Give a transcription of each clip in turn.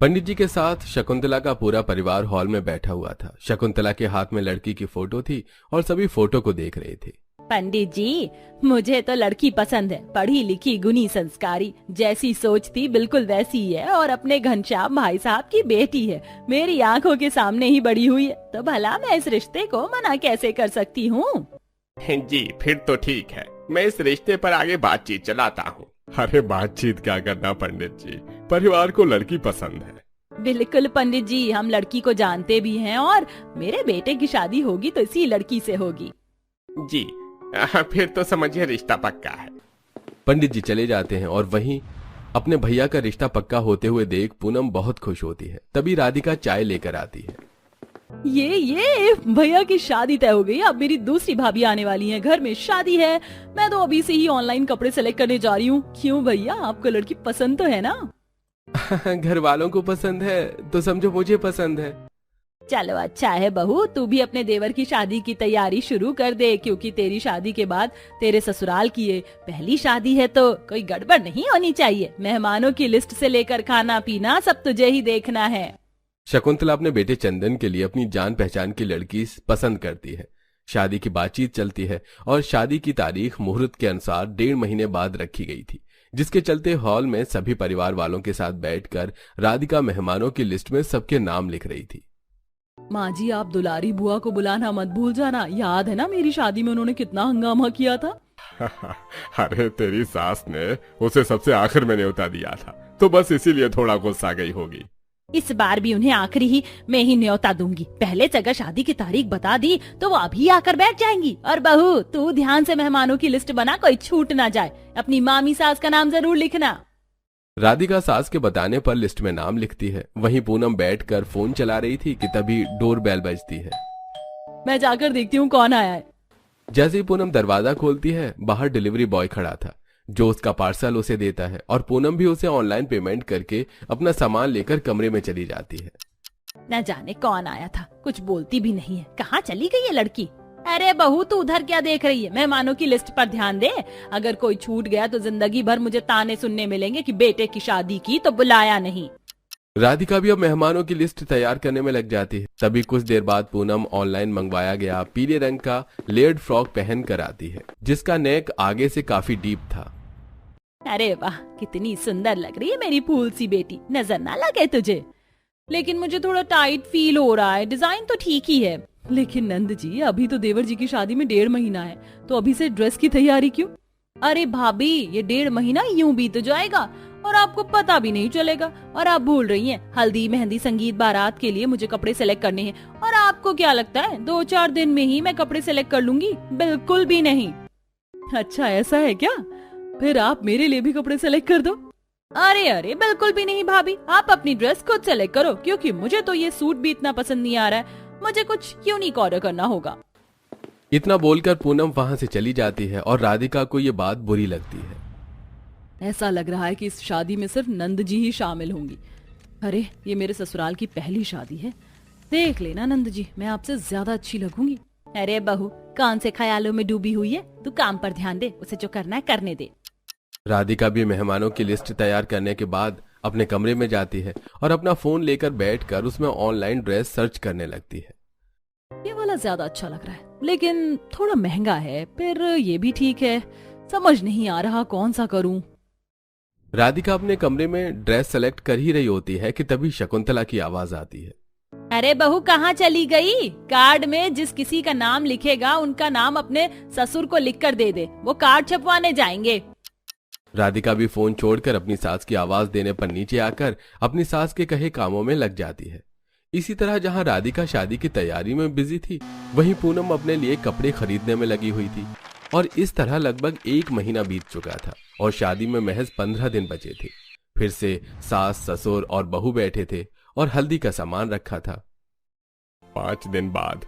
पंडित जी के साथ शकुंतला का पूरा परिवार हॉल में बैठा हुआ था। शकुंतला के हाथ में लड़की की फोटो थी और सभी फोटो को देख रहे थे। पंडित जी, मुझे तो लड़की पसंद है, पढ़ी लिखी गुणी संस्कारी, जैसी सोच थी बिल्कुल वैसी ही है और अपने घनश्याम भाई साहब की बेटी है। मेरी आंखों के सामने ही बड़ी हुई है, तो भला मैं इस रिश्ते को मना कैसे कर सकती हूँ। जी फिर तो ठीक है, मैं इस रिश्ते पर आगे बातचीत चलाता हूँ। अरे बातचीत क्या करना पंडित जी, परिवार को लड़की पसंद है। बिल्कुल पंडित जी, हम लड़की को जानते भी हैं और मेरे बेटे की शादी होगी तो इसी लड़की से होगी। जी फिर तो समझिए रिश्ता पक्का है। पंडित जी चले जाते हैं और वहीं अपने भैया का रिश्ता पक्का होते हुए देख पूनम बहुत खुश होती है। तभी राधिका चाय लेकर आती है। ये भैया की शादी तय हो गई। अब मेरी दूसरी भाभी आने वाली है, घर में शादी है। मैं तो अभी से ही ऑनलाइन कपड़े सेलेक्ट करने जा रही हूँ। क्यों भैया, आपको लड़की पसंद तो है ना? घर वालों को पसंद है तो समझो मुझे पसंद है। चलो अच्छा है बहू, तू भी अपने देवर की शादी की तैयारी शुरू कर दे, क्योंकि तेरी शादी के बाद तेरे ससुराल की ये पहली शादी है, तो कोई गड़बड़ नहीं होनी चाहिए। मेहमानों की लिस्ट से लेकर खाना पीना सब तुझे ही देखना है। शकुंतला अपने बेटे चंदन के लिए अपनी जान पहचान की लड़की पसंद करती है। शादी की बातचीत चलती है और शादी की तारीख मुहूर्त के अनुसार 1.5 महीने बाद रखी गई थी, जिसके चलते हॉल में सभी परिवार वालों के साथ बैठकर राधिका मेहमानों की लिस्ट में सबके नाम लिख रही थी। माँ जी, आप दुलारी बुआ को बुलाना मत भूल जाना। याद है ना मेरी शादी में उन्होंने कितना हंगामा किया था। अरे तेरी सास ने उसे सबसे आखिर में न्योता दिया था, तो बस इसीलिए थोड़ा गुस्सा गई होगी। इस बार भी उन्हें आखिरी ही मैं ही न्योता दूंगी। पहले जगह शादी की तारीख बता दी तो वो अभी आकर बैठ जाएंगी। और बहू, तू ध्यान से मेहमानों की लिस्ट बना, कोई छूट ना जाए। अपनी मामी सास का नाम जरूर लिखना। राधिका सास के बताने पर लिस्ट में नाम लिखती है। वहीं पूनम बैठकर फोन चला रही थी कि तभी डोर बेल बजती है। मैं जाकर देखती हूँ कौन आया है। जैसे ही पूनम दरवाजा खोलती है, बाहर डिलीवरी बॉय खड़ा था जो उसका पार्सल उसे देता है और पूनम भी उसे ऑनलाइन पेमेंट करके अपना सामान लेकर कमरे में चली जाती है। न जाने कौन आया था, कुछ बोलती भी नहीं है। कहाँ चली गई है लड़की? अरे बहू, तू उधर क्या देख रही है? मेहमानों की लिस्ट पर ध्यान दे। अगर कोई छूट गया तो जिंदगी भर मुझे ताने सुनने मिलेंगे कि बेटे की शादी की तो बुलाया नहीं। राधिका भी अब मेहमानों की लिस्ट तैयार करने में लग जाती है। तभी कुछ देर बाद पूनम ऑनलाइन मंगवाया गया पीले रंग का लेयर्ड फ्रॉक पहन कर आती है, जिसका नेक आगे से काफी डीप था। अरे वाह, कितनी सुंदर लग रही है मेरी फूल सी बेटी। नजर ना लगे तुझे? लेकिन मुझे थोड़ा टाइट फील हो रहा है। डिजाइन तो ठीक ही है, लेकिन नंद जी, अभी तो देवर जी की शादी में 1.5 महीना है, तो अभी से ड्रेस की तैयारी क्यों? अरे भाभी, ये 1.5 महीना यूं बीत जाएगा और आपको पता भी नहीं चलेगा। और आप भूल रही हैं, हल्दी मेहंदी संगीत बारात के लिए मुझे कपड़े सेलेक्ट करने हैं। और आपको क्या लगता है 2-4 दिन में ही मैं कपड़े सेलेक्ट कर लूंगी? बिल्कुल भी नहीं। अच्छा ऐसा है क्या? फिर आप मेरे लिए भी कपड़े सेलेक्ट कर दो। अरे अरे, बिल्कुल भी नहीं भाभी, आप अपनी ड्रेस खुद सेलेक्ट करो, क्योंकि मुझे तो ये सूट भी इतना पसंद नहीं आ रहा है। मुझे कुछ यूनिक ऑर्डर करना होगा। इतना बोलकर पूनम वहां से चली जाती है और राधिका को ये बात बुरी लगती है। ऐसा लग रहा है कि इस शादी में सिर्फ नंद जी ही शामिल होंगी। अरे, ये मेरे ससुराल की पहली शादी है। देख लेना नंद जी, मैं आपसे ज्यादा अच्छी लगूंगी। अरे बहू, कौन से ख्यालों में डूबी हुई है? तू काम पर ध्यान दे, उसे जो करना है करने दे। राधिका भी मेहमानों की लिस्ट तैयार करने के बाद अपने कमरे में जाती है और अपना फोन लेकर बैठकर उसमें ऑनलाइन ड्रेस सर्च करने लगती है। ये वाला ज्यादा अच्छा लग रहा है, लेकिन थोड़ा महंगा है। फिर ये भी ठीक है, समझ नहीं आ रहा कौन सा करूं। राधिका अपने कमरे में ड्रेस सेलेक्ट कर ही रही होती है कि तभी शकुंतला की आवाज आती है। अरे बहू, कहाँ चली गई? कार्ड में जिस किसी का नाम लिखेगा उनका नाम अपने ससुर को लिखकर दे दे, वो कार्ड छपवाने जाएंगे। राधिका भी फोन छोड़कर अपनी सास की आवाज देने पर नीचे आकर अपनी सास के कहे कामों में लग जाती है। इसी तरह जहां राधिका शादी की तैयारी में बिजी थी, वहीं पूनम अपने लिए कपड़े खरीदने में लगी हुई थी। और इस तरह लगभग 1 महीना बीत चुका था और शादी में महज 15 दिन बचे थे। फिर से सास ससुर और बहू बैठे थे और हल्दी का सामान रखा था। 5 दिन बाद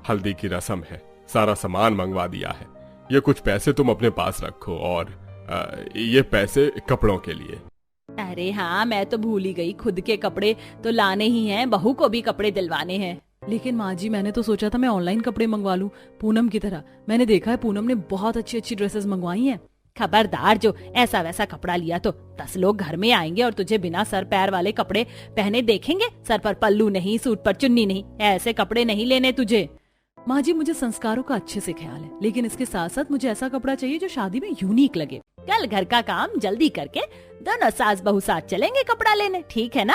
हल्दी की रस्म है, सारा सामान मंगवा दिया है। ये कुछ पैसे तुम अपने पास रखो और ये पैसे कपड़ों के लिए। अरे हाँ, मैं तो भूल ही गई, खुद के कपड़े तो लाने ही हैं, बहू को भी कपड़े दिलवाने हैं। लेकिन माँ जी, मैंने तो सोचा था मैं ऑनलाइन कपड़े मंगवा लूं पूनम की तरह। मैंने देखा है पूनम ने बहुत अच्छी अच्छी ड्रेसेस मंगवाई हैं। खबरदार, जो ऐसा वैसा कपड़ा लिया तो 10 लोग घर में आएंगे और तुझे बिना सर पैर वाले कपड़े पहने देखेंगे। सर पर पल्लू नहीं, सूट पर चुन्नी नहीं, ऐसे कपड़े नहीं लेने तुझे। माँ जी, मुझे संस्कारों का अच्छे से ख्याल है, लेकिन इसके साथ साथ मुझे ऐसा कपड़ा चाहिए जो शादी में यूनिक लगे। कल घर का काम जल्दी करके दोनों सास बहू साथ चलेंगे कपड़ा लेने, ठीक है ना?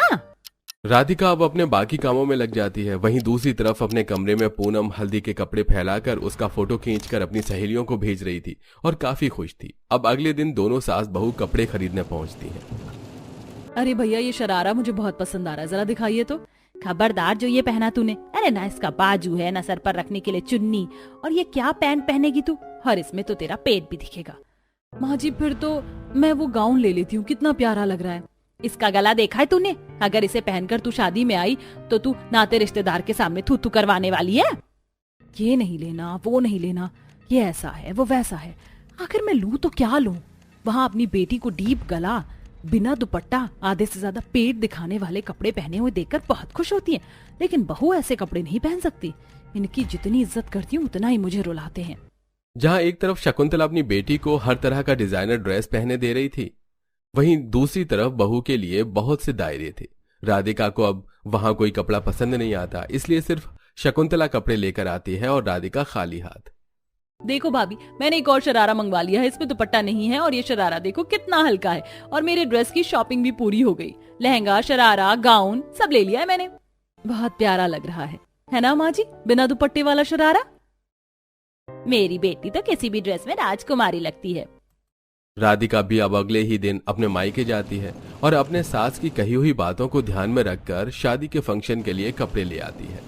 राधिका अब अपने बाकी कामों में लग जाती है। वहीं दूसरी तरफ अपने कमरे में पूनम हल्दी के कपड़े फैलाकर उसका फोटो खींचकर अपनी सहेलियों को भेज रही थी और काफी खुश थी। अब अगले दिन दोनों सास बहू कपड़े खरीदने पहुंचती हैं। अरे भैया, ये शरारा मुझे बहुत पसंद आ रहा है, जरा दिखाइए तो। खबरदार, जो ये पहना तूने, अरे ना इसका बाजू है ना सर पर रखने के लिए चुन्नी, और ये क्या पैंट पहनेगी तू, और इसमें तो तेरा पेट भी दिखेगा। माँ जी, फिर तो मैं वो गाउन ले लेती हूँ, कितना प्यारा लग रहा है। इसका गला देखा है तूने? अगर इसे पहनकर तू शादी में आई तो तू नाते रिश्तेदार के सामने थू थू करवाने वाली है। ये नहीं लेना, वो नहीं लेना, ये ऐसा है वो वैसा है, आखिर मैं लूं तो क्या लूं? वहाँ अपनी बेटी को डीप गला, बिना दुपट्टा, आधे से ज्यादा पेट दिखाने वाले कपड़े पहने हुए देखकर बहुत खुश होती है, लेकिन बहू ऐसे कपड़े नहीं पहन सकती। इनकी जितनी इज्जत करती हूँ उतना ही मुझे रुलाते हैं। जहाँ एक तरफ शकुंतला अपनी बेटी को हर तरह का डिजाइनर ड्रेस पहने दे रही थी, वहीं दूसरी तरफ बहू के लिए बहुत से दायरे थे। राधिका को अब वहां कोई कपड़ा पसंद नहीं आता, इसलिए सिर्फ शकुंतला कपड़े लेकर आती है और राधिका खाली हाथ। देखो भाभी, मैंने एक और शरारा मंगवा लिया है, इसमें दुपट्टा नहीं है, और ये शरारा देखो कितना हल्का है, और मेरे ड्रेस की शॉपिंग भी पूरी हो गई। लहंगा, शरारा, गाउन सब ले लिया है मैंने। बहुत प्यारा लग रहा है ना माँ जी, बिना दुपट्टे वाला शरारा? मेरी बेटी तो किसी भी ड्रेस में राजकुमारी लगती है। राधिका भी अब अगले ही दिन अपने मायके जाती है और अपने सास की कही हुई बातों को ध्यान में रखकर शादी के फंक्शन के लिए कपड़े ले आती है।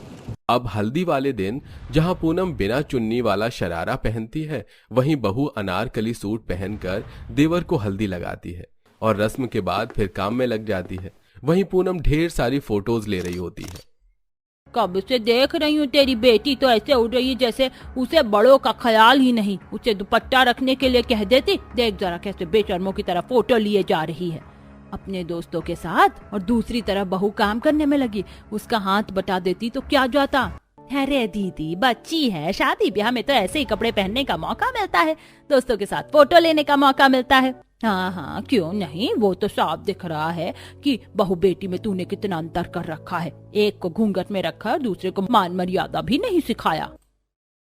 अब हल्दी वाले दिन जहां पूनम बिना चुन्नी वाला शरारा पहनती है, वहीं बहू अनारकली सूट पहनकर देवर को हल्दी लगाती है और रस्म के बाद फिर काम में लग जाती है। वहीं पूनम ढेर सारी फोटोज ले रही होती है। कब से देख रही हूँ, तेरी बेटी तो ऐसे उड़ रही है जैसे उसे बड़ों का ख्याल ही नहीं। उसे दुपट्टा रखने के लिए कह देती, देख जरा कैसे बेशर्मों की तरह फोटो लिए जा रही है अपने दोस्तों के साथ, और दूसरी तरफ बहू काम करने में लगी। उसका हाथ बटा देती तो क्या जाता। अरे दीदी, बच्ची है, शादी ब्याह में तो ऐसे ही कपड़े पहनने का मौका मिलता है, दोस्तों के साथ फोटो लेने का मौका मिलता है। हाँ हाँ, क्यों नहीं, वो तो साफ दिख रहा है कि बहू बेटी में तूने कितना अंतर कर रखा है। एक को घूंघट में रखा, दूसरे को मान मर्यादा भी नहीं सिखाया।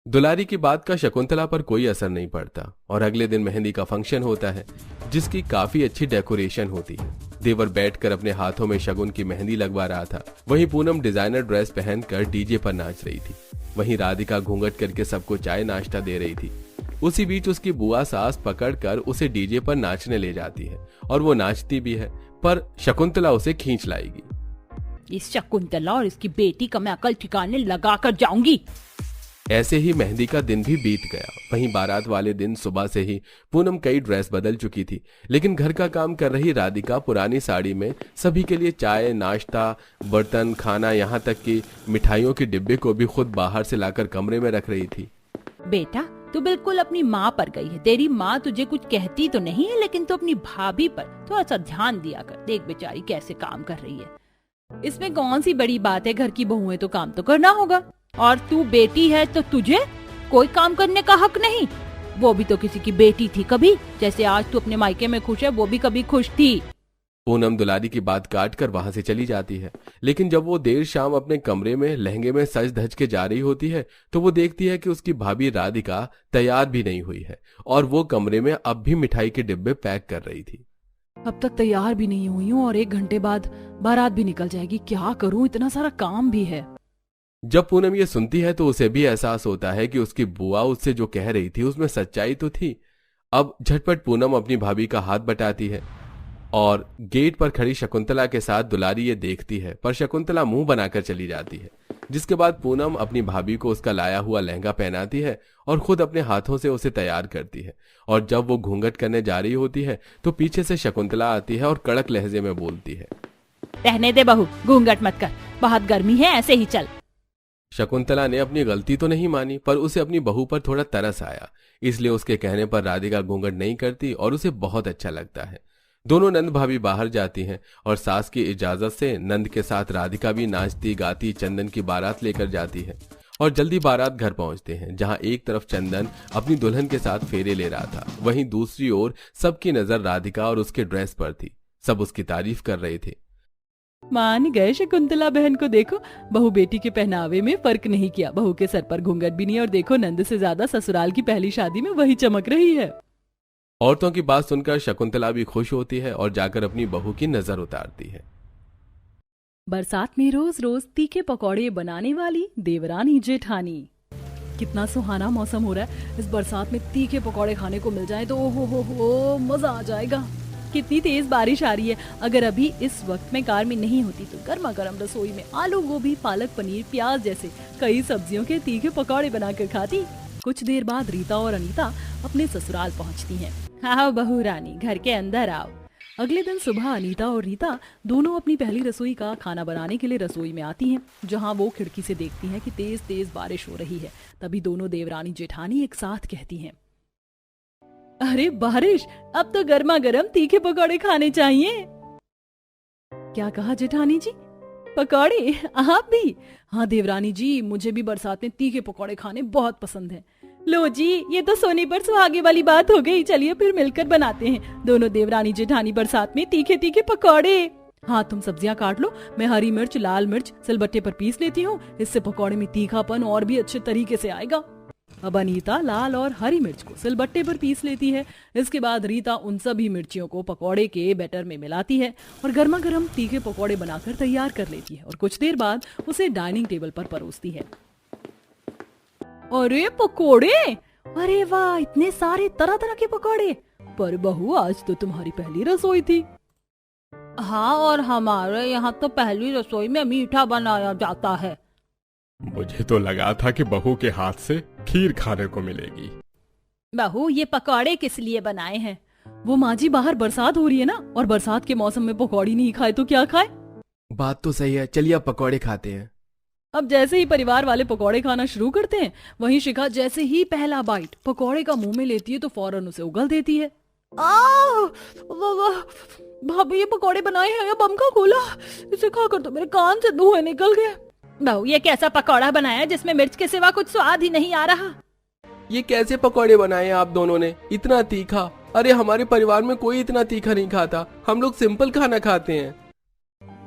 दुलारी की बात का शकुंतला पर कोई असर नहीं पड़ता और अगले दिन मेहंदी का फंक्शन होता है, जिसकी काफी अच्छी डेकोरेशन होती है। देवर बैठकर अपने हाथों में शगुन की मेहंदी लगवा रहा था। वहीं पूनम डिजाइनर ड्रेस पहनकर डीजे पर नाच रही थी। वहीं राधिका घूंघट करके सबको चाय नाश्ता दे रही थी। उसी बीच उसकी बुआ सास पकड़कर उसे डीजे पर नाचने ले जाती है और वो नाचती भी है, पर शकुंतला उसे खींच लाएगी। इस शकुंतला और इसकी बेटी का मैं अकल ठिकाने लगा कर जाऊंगी। ऐसे ही मेहंदी का दिन भी बीत गया। वहीं बारात वाले दिन सुबह से ही पूनम कई ड्रेस बदल चुकी थी, लेकिन घर का काम कर रही राधिका पुरानी साड़ी में सभी के लिए चाय, नाश्ता, बर्तन, खाना, यहाँ तक कि मिठाइयों के डिब्बे को भी खुद बाहर से लाकर कमरे में रख रही थी। बेटा, तू बिल्कुल अपनी माँ पर गई है। तेरी माँ तुझे कुछ कहती तो नहीं है, लेकिन तू अपनी भाभी पर थोड़ा सा ध्यान दिया कर। देख बेचारी कैसे काम कर रही है। इसमें कौन सी बड़ी बात है, घर की बहू है तो काम तो करना होगा, और तू बेटी है तो तुझे कोई काम करने का हक नहीं। वो भी तो किसी की बेटी थी कभी, जैसे आज तू अपने मायके में खुश है, वो भी कभी खुश थी। पूनम दुलारी की बात काट कर वहां से चली जाती है, लेकिन जब वो देर शाम अपने कमरे में लहंगे में सज धज के जा रही होती है तो वो देखती है कि उसकी भाभी राधिका तैयार भी नहीं हुई है और वो कमरे में अब भी मिठाई के डिब्बे पैक कर रही थी। अब तक तैयार भी नहीं हुई हूँ और 1 घंटे बाद बारात भी निकल जाएगी, क्या करूँ, इतना सारा काम भी है। जब पूनम ये सुनती है तो उसे भी एहसास होता है कि उसकी बुआ उससे जो कह रही थी उसमें सच्चाई तो थी। अब झटपट पूनम अपनी भाभी का हाथ बटाती है और गेट पर खड़ी शकुंतला के साथ दुलारी ये देखती है, पर शकुंतला मुंह बनाकर चली जाती है। जिसके बाद पूनम अपनी भाभी को उसका लाया हुआ लहंगा पहनाती है और खुद अपने हाथों से उसे तैयार करती है। और जब वो घूंघट करने जा रही होती है तो पीछे से शकुंतला आती है और कड़क लहजे में बोलती है, रहने दे बहू, घूंघट मत कर, बहुत गर्मी है, ऐसे ही चल। शकुंतला ने अपनी गलती तो नहीं मानी, पर उसे अपनी बहू पर थोड़ा तरस आया, इसलिए उसके कहने पर राधिका घूंघट नहीं करती और उसे बहुत अच्छा लगता है। दोनों नंद भाभी बाहर जाती हैं और सास की इजाजत से नंद के साथ राधिका भी नाचती गाती चंदन की बारात लेकर जाती है और जल्दी बारात घर पहुंचते हैं, जहां एक तरफ चंदन अपनी दुल्हन के साथ फेरे ले रहा था, वहीं दूसरी ओर सबकी नजर राधिका और उसके ड्रेस पर थी। सब उसकी तारीफ कर रहे थे। मान गए शकुंतला बहन को, देखो बहू बेटी के पहनावे में फर्क नहीं किया, बहू के सर पर घूंघट भी नहीं, और देखो नंद से ज्यादा ससुराल की पहली शादी में वही चमक रही है। औरतों की बात सुनकर शकुंतला भी खुश होती है और जाकर अपनी बहू की नजर उतारती है। बरसात में रोज रोज तीखे पकौड़े बनाने वाली देवरानी जेठानी। कितना सुहाना मौसम हो रहा है, इस बरसात में तीखे पकौड़े खाने को मिल जाए तो ओहो हो मजा आ जाएगा। कितनी तेज बारिश आ रही है, अगर अभी इस वक्त में कार में नहीं होती तो गर्मा गर्म रसोई में आलू गोभी पालक पनीर प्याज जैसे कई सब्जियों के तीखे पकौड़े बनाकर खाती। कुछ देर बाद रीता और अनीता अपने ससुराल पहुंचती हैं। आओ बहू रानी, घर के अंदर आओ। अगले दिन सुबह अनीता और रीता दोनों अपनी पहली रसोई का खाना बनाने के लिए रसोई में आती हैं, जहां वो खिड़की से देखती हैं कि तेज तेज बारिश हो रही है। तभी दोनों देवरानी जेठानी एक साथ कहती हैं, अरे बारिश, अब तो गर्मा गर्म तीखे पकौड़े खाने चाहिए। क्या कहा जेठानी जी? पकौड़े? आप भी? हाँ देवरानी जी, मुझे भी बरसात में तीखे पकौड़े खाने बहुत पसंद हैं। लो जी, ये तो सोने पर सुहागे वाली बात हो गई। चलिए फिर मिलकर बनाते हैं दोनों देवरानी जेठानी बरसात में तीखे तीखे पकौड़े। हाँ तुम सब्जियां काट लो, मैं हरी मिर्च लाल मिर्च सिलबट्टे पर पीस लेती हूँ, इससे पकौड़े में तीखापन और भी अच्छे तरीके से आएगा। अब अनीता लाल और हरी मिर्च को सिलबट्टे पर पीस लेती है। इसके बाद रीता उन सभी मिर्चियों को पकौड़े के बैटर में मिलाती है और गर्मा गर्म तीखे पकौड़े बनाकर तैयार कर लेती है और कुछ देर बाद उसे डाइनिंग टेबल पर परोसती है। अरे पकोड़े, अरे वाह, इतने सारे तरह तरह के पकोड़े। पर बहू, आज तो तुम्हारी पहली रसोई थी। हाँ, और हमारे यहाँ तो पहली रसोई में मीठा बनाया जाता है। मुझे तो लगा था कि बहू के हाथ से खीर खाने को मिलेगी। बहू, ये पकोड़े किस लिए बनाए हैं? वो माँ जी, बाहर बरसात हो रही है ना, और बरसात के मौसम में पकौड़ी नहीं खाए तो क्या खाए? बात तो सही है, चलिए अब पकौड़े खाते हैं। अब जैसे ही परिवार वाले पकौड़े खाना शुरू करते हैं, वहीं शिखा जैसे ही पहला बाइट पकौड़े का मुंह में लेती है तो फौरन उसे उगल देती है। भाभी, ये पकौड़े बनाए हैं या बम का गोला? इसे खाकर तो मेरे कान से धुएं निकल गए। बहू, ये कैसा पकौड़ा बनाया जिसमें मिर्च के सिवा कुछ स्वाद ही नहीं आ रहा? ये कैसे पकौड़े बनाए आप दोनों ने, इतना तीखा? अरे हमारे परिवार में कोई इतना तीखा नहीं खाता, हम लोग सिंपल खाना खाते हैं।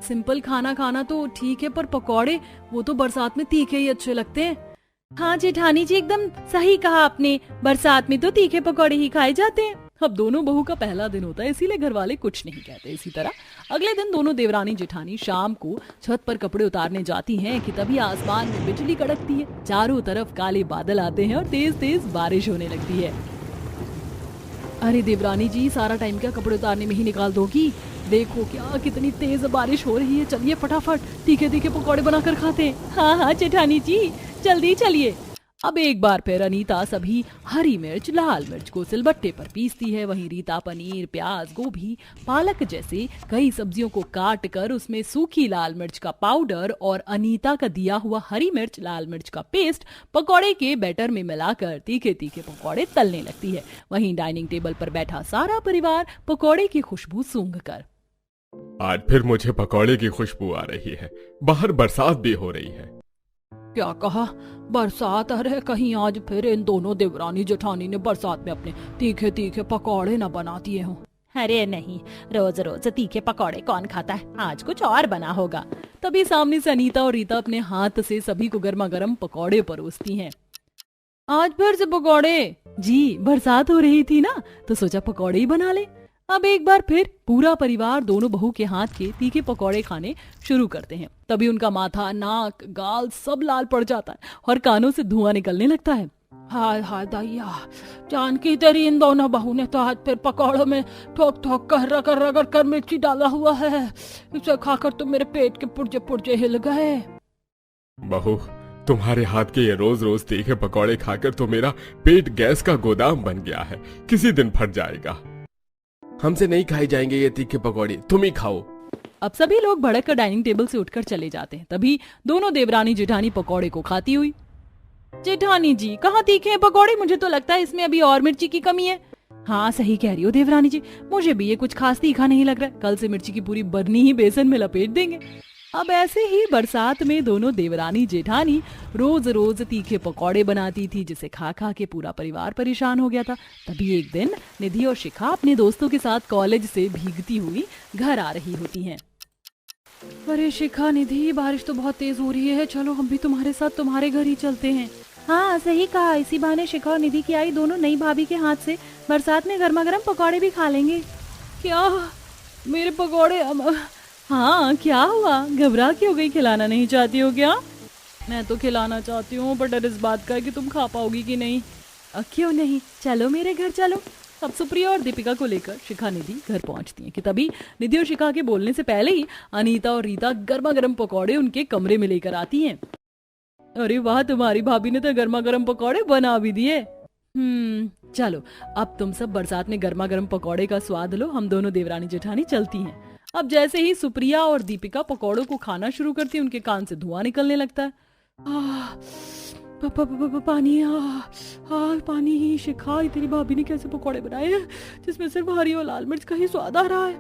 सिंपल खाना खाना तो ठीक है, पर पकौड़े वो तो बरसात में तीखे ही अच्छे लगते हैं। हाँ जेठानी जी, एकदम सही कहा आपने, बरसात में तो तीखे पकौड़े ही खाए जाते हैं। अब दोनों बहू का पहला दिन होता है, इसीलिए घर वाले कुछ नहीं कहते। इसी तरह अगले दिन दोनों देवरानी जेठानी शाम को छत पर कपड़े उतारने जाती हैं कि तभी आसमान में बिजली कड़कती है, चारों तरफ काले बादल आते हैं और तेज तेज बारिश होने लगती है। अरे देवरानी जी, सारा टाइम क्या कपड़े उतारने में ही निकाल दोगी? देखो क्या कितनी तेज बारिश हो रही है, चलिए फटाफट तीखे तीखे पकौड़े बनाकर खाते हैं। हाँ हाँ जेठानी जी, जल्दी चलिए। अब एक बार फिर अनीता सभी हरी मिर्च लाल मिर्च को सिलबट्टे पर पीसती है, वहीं रीता पनीर प्याज गोभी पालक जैसे कई सब्जियों को काट कर उसमें सूखी लाल मिर्च का पाउडर और अनीता का दिया हुआ हरी मिर्च लाल मिर्च का पेस्ट पकौड़े के बैटर में मिलाकर तीखे तीखे पकौड़े तलने लगती है। वहीं डाइनिंग टेबल पर बैठा सारा परिवार पकौड़े की खुशबू सूंघकर, आज फिर मुझे पकौड़े की खुशबू आ रही है, बाहर बरसात भी हो रही है। क्या कहा? बरसात? अरे कहीं आज फिर इन दोनों देवरानी जेठानी ने बरसात में अपने तीखे तीखे पकौड़े न बना दिए हों। अरे नहीं, रोज रोज तीखे पकौड़े कौन खाता है, आज कुछ और बना होगा। तभी सामने से अनीता और रीता अपने हाथ से सभी को गर्मा गर्म पकौड़े परोसती हैं। आज फिर से पकौड़े? जी, बरसात हो रही थी ना, तो सोचा पकौड़े ही बना ले। अब एक बार फिर पूरा परिवार दोनों बहू के हाथ के तीखे पकौड़े खाने शुरू करते हैं। तभी उनका माथा नाक गाल सब लाल पड़ जाता है और कानों से धुआं निकलने लगता है। हाय हाय दैया, जानकी तेरी इन दोनों बहू ने तो आज फिर पकौड़ों में ठोक ठोक कर रगड़ रगड़ कर मिर्ची डाला हुआ है, इसे खाकर तो मेरे पेट के पुर्जे पुर्जे हिल गए। बहू, तुम्हारे हाथ के ये रोज रोज तीखे पकौड़े खाकर तो मेरा पेट गैस का गोदाम बन गया है, किसी दिन फट जाएगा। हमसे नहीं खाए जाएंगे ये तीखे पकौड़े, तुम ही खाओ। अब सभी लोग भड़क कर डाइनिंग टेबल से उठकर चले जाते हैं। तभी दोनों देवरानी जेठानी पकौड़े को खाती हुई, जेठानी जी कहाँ तीखे हैं पकौड़े, मुझे तो लगता है इसमें अभी और मिर्ची की कमी है। हाँ सही कह रही हो देवरानी जी, मुझे भी ये कुछ खास तीखा नहीं लग रहा है, कल से मिर्ची की पूरी बरनी ही बेसन में लपेट देंगे। अब ऐसे ही बरसात में दोनों देवरानी जेठानी रोज रोज तीखे पकौड़े बनाती थी, जिसे खा खा के पूरा परिवार परेशान हो गया था। तभी एक दिन निधि और शिखा अपने दोस्तों के साथ कॉलेज से भीगती हुई घर आ रही होती हैं। अरे शिखा, निधि, बारिश तो बहुत तेज हो रही है, चलो हम भी तुम्हारे साथ तुम्हारे घर ही चलते हैं। हाँ सही कहा, इसी बहाने शिखा और निधि की आई दोनों नई भाभी के हाथ से बरसात में गर्मा गर्म पकौड़े भी खा लेंगे। क्या मेरे पकौड़े? हाँ क्या हुआ, घबरा क्यों गई? खिलाना नहीं चाहती हो क्या? मैं तो खिलाना चाहती हूँ, पर डर इस बात का कि तुम खा पाओगी कि नहीं। क्यों नहीं, चलो मेरे घर चलो। अब सुप्रिया और दीपिका को लेकर शिखा निधि घर पहुंचती हैं कि तभी निधि और शिखा के बोलने से पहले ही अनीता और रीता गर्मा गर्म पकौड़े उनके कमरे में लेकर आती हैं। अरे वाह, तुम्हारी भाभी ने तो गर्मा गर्म पकौड़े बना भी दिए। चलो अब तुम सब बरसात में गर्मा गर्म पकौड़े का स्वाद लो, हम दोनों देवरानी जेठानी चलती हैं। अब जैसे ही सुप्रिया और दीपिका पकौड़ों को खाना शुरू करती, उनके कान से धुआं निकलने लगता है। पानी, पानी। शिखा, तेरी भाभी ने कैसे पकौड़े बनाए हैं जिसमें सिर्फ हरी और लाल मिर्च का ही स्वाद आ रहा है?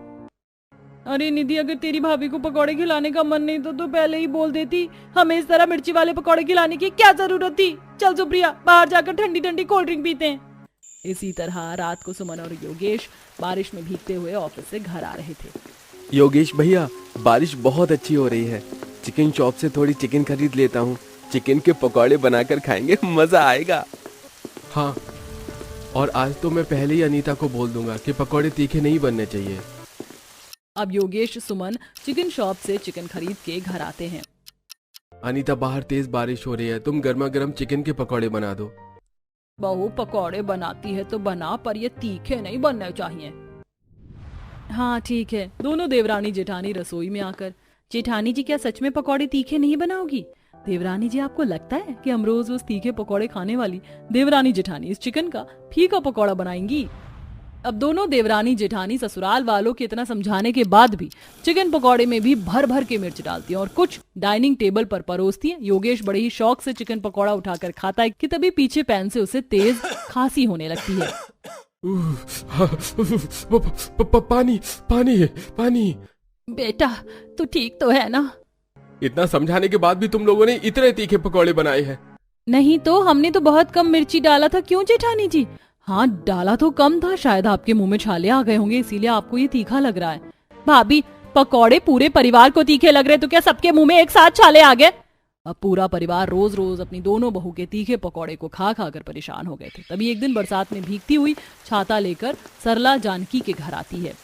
अरे निधि, अगर तेरी भाभी को पकौड़े खिलाने का मन नहीं तो पहले ही बोल देती। हमें इस तरह मिर्ची वाले पकौड़े खिलाने की क्या जरूरत थी? चल सुप्रिया, बाहर जाकर ठंडी ठंडी कोल्ड ड्रिंक पीते हैं। इसी तरह रात को सुमन और योगेश बारिश में भीगते हुए ऑफिस से घर आ रहे थे। योगेश भैया, बारिश बहुत अच्छी हो रही है, चिकन शॉप से थोड़ी चिकन खरीद लेता हूँ, चिकन के पकौड़े बनाकर खाएंगे, मजा आएगा। हाँ, और आज तो मैं पहले ही अनीता को बोल दूंगा कि पकौड़े तीखे नहीं बनने चाहिए। अब योगेश सुमन चिकन शॉप से चिकन खरीद के घर आते हैं। अनीता, बाहर तेज बारिश हो रही है, तुम गर्मा गर्म चिकन के पकौड़े बना दो। बहू पकौड़े बनाती है तो बना, पर ये तीखे नहीं बनने चाहिए। हाँ ठीक है। दोनों देवरानी जेठानी रसोई में आकर, जेठानी जी क्या सच में पकौड़े तीखे नहीं बनाओगी? देवरानी जी, आपको लगता है कि हम रोज रोज तीखे पकौड़े खाने वाली देवरानी जेठानी इस चिकन का फीका पकौड़ा बनाएंगी? अब दोनों देवरानी जेठानी ससुराल वालों के इतना समझाने के बाद भी चिकन पकौड़े में भी भर भर के मिर्च डालती हैं और कुछ डाइनिंग टेबल पर परोसती हैं। योगेश बड़े ही शौक से चिकन पकौड़ा उठाकर खाता है कि तभी पीछे पैन से उसे तेज खांसी होने लगती है। पानी पानी पानी। बेटा, तू ठीक तो है ना? इतना समझाने के बाद भी तुम लोगों ने इतने तीखे पकौड़े बनाए हैं? नहीं तो, हमने तो बहुत कम मिर्ची डाला था। क्यों जेठानी जी? हाँ, डाला तो कम था, शायद आपके मुंह में छाले आ गए होंगे, इसीलिए आपको ये तीखा लग रहा है। भाभी, पकौड़े पूरे परिवार को तीखे लग रहे तो क्या सबके मुंह में एक साथ छाले आ गए? अब पूरा परिवार रोज रोज अपनी दोनों बहू के तीखे पकौड़े को खा खा कर परेशान हो गए थे। तभी एक दिन बरसात में भीगती हुई छाता लेकर सरला जानकी के घर आती है।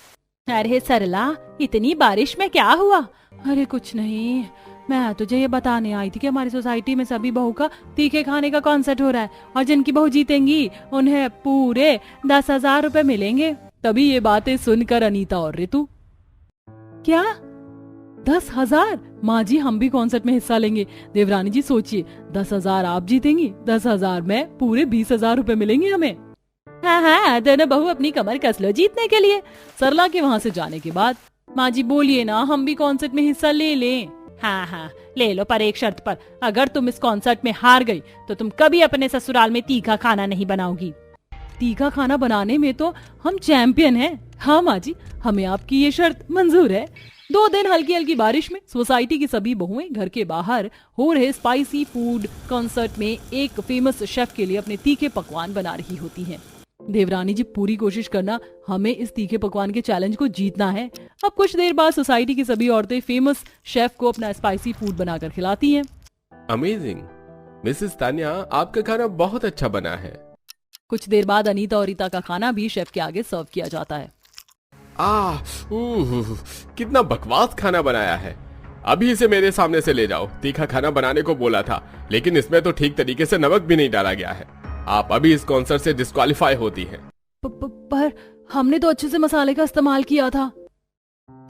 अरे सरला, इतनी बारिश में क्या हुआ? अरे कुछ नहीं, मैं तुझे ये बताने आई थी कि हमारी सोसाइटी में सभी बहू का तीखे खाने का कॉन्सर्ट हो रहा है और जिनकी बहू जीतेंगी उन्हें पूरे 10,000 रुपए मिलेंगे। तभी ये बातें सुनकर अनीता और ऋतु, क्या 10,000? माँ जी, हम भी कॉन्सर्ट में हिस्सा लेंगे। देवरानी जी सोचिए, 10,000 आप जीतेंगी, 10,000 में पूरे 20,000 रुपए मिलेंगे हमें। हाँ, दोनों बहू अपनी कमर कस लो जीतने के लिए। सरला के वहाँ से जाने के बाद, माँ जी बोलिए ना, हम भी कॉन्सर्ट में हिस्सा ले लें। हाँ ले लो, पर एक शर्त पर, अगर तुम इस कॉन्सर्ट में हार गई तो तुम कभी अपने ससुराल में तीखा खाना नहीं बनाओगी। तीखा खाना बनाने में तो हम चैंपियन हैं। हाँ माँ जी, हमें आपकी ये शर्त मंजूर है। 2 दिन हल्की हल्की बारिश में सोसाइटी की सभी बहुएं घर के बाहर हो रहे स्पाइसी फूड कॉन्सर्ट में एक फेमस शेफ के लिए अपने तीखे पकवान बना रही होती हैं। देवरानी जी, पूरी कोशिश करना, हमें इस तीखे पकवान के चैलेंज को जीतना है। अब कुछ देर बाद सोसाइटी की सभी औरतें फेमस शेफ को अपना स्पाइसी फूड बनाकर खिलाती हैं। अमेजिंग मिसेस तान्या, आपका खाना बहुत अच्छा बना है। कुछ देर बाद अनीता और रीता का खाना भी शेफ के आगे सर्व किया जाता है। कितना बकवास खाना बनाया है। अभी इसे मेरे सामने से ले जाओ। तीखा खाना बनाने को बोला था, लेकिन इसमें तो ठीक तरीके से नमक भी नहीं डाला गया है। आप अभी इस कॉन्सर्ट से डिस्क्वालीफाई होती हैं। पर हमने तो अच्छे से मसाले का इस्तेमाल किया था।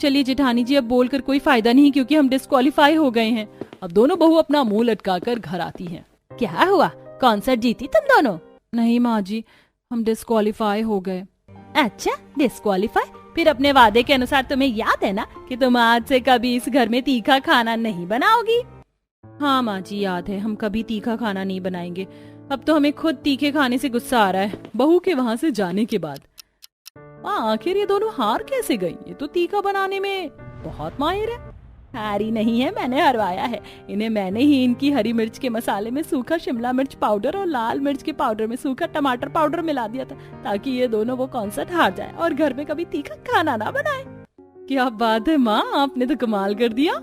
चलिए जेठानी जी, अब बोलकर कोई फायदा नहीं क्योंकि हम डिस्क्वालीफाई हो गए हैं। अब दोनों बहू अपना मुंह लटकाकर घर आती हैं। क्या हुआ, कॉन्सर्ट जीती तुम दोनों? नहीं माँ जी, हम डिस्क्वालीफाई हो गए। अच्छा, डिस्क्वालीफाई? फिर अपने वादे के अनुसार तुम्हें याद है ना कि तुम आज से कभी इस घर में तीखा खाना नहीं बनाओगी? हाँ माँ जी, याद है, हम कभी तीखा खाना नहीं बनाएंगे। अब तो हमें खुद तीखे खाने से गुस्सा आ रहा है बहू के वहाँ से जाने के बाद। आखिर ये दोनों हार कैसे गई? ये तो तीखा बनाने में बहुत माहिर है। हारी नहीं है, मैंने हरवाया है इन्हें। मैंने ही इनकी हरी मिर्च के मसाले में सूखा शिमला मिर्च पाउडर और लाल मिर्च के पाउडर में सूखा टमाटर पाउडर मिला दिया था, ताकि ये दोनों वो कॉन्सर्ट हार जाए और घर में कभी तीखा खाना ना बनाए। क्या बात है माँ, आपने तो कमाल कर दिया।